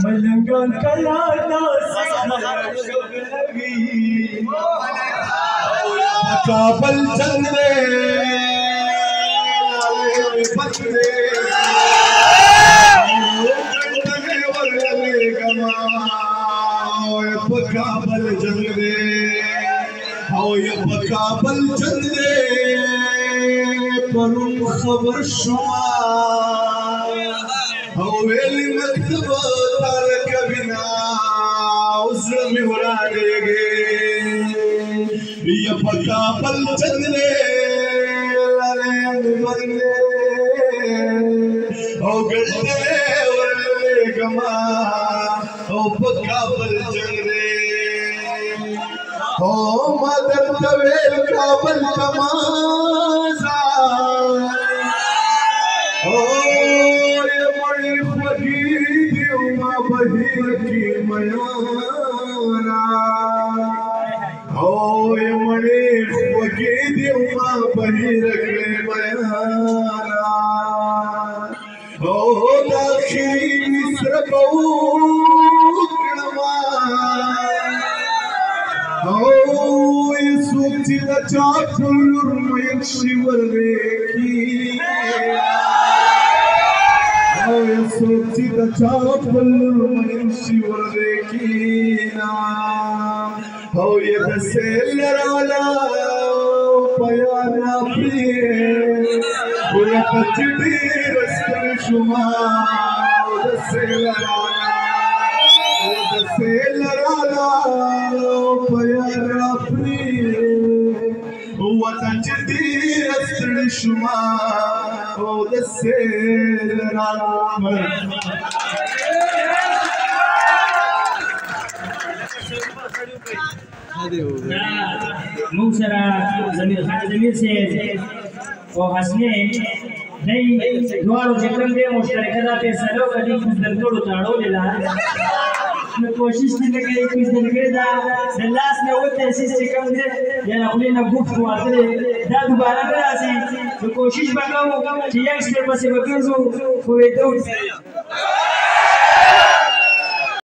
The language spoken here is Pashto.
ملنگان کلا ناسی خبروی کابل چندے بندے کابل چندے کابل چندے پرم خبر شما ویلی مکتب تال کبینا اسر میں ورانے گے یہ کابل چندے لالے بندے گلدے ورلے گما کابل چندے مدر طویل کابل کمازا یہ مڑی خوگی دیو ما بہیر کی میانا یہ مڑی خوگی دیو ما بہیر کی میانا داخلی مصر بوکنما یہ سوچی دا چاکلر میں شیور ریکی یہ سوچی دا چاکلر میں شیور ریکی یہ دسے لرالا پیانا پریے بلا کچھتی رسکر شما دسے لرالا دسے لرالا پیانا پریے وتجدي رسل شما ودسير العمر موسرا زمير خان زمير سے وحسنے نہیں دوارو جکرم دے مشترکہ دا پیسلو کدی کچھ دلکڑو تاڑو لیلا کوشش کی کہ کچھ دن کے دا دلاس میں ہوتے ایسی سے کم دے یا نقلی نہ گفت واتے دا دوبارہ کرا سی کوشش بکاو کہ یانگسٹر پسے بکنزو کوئی دو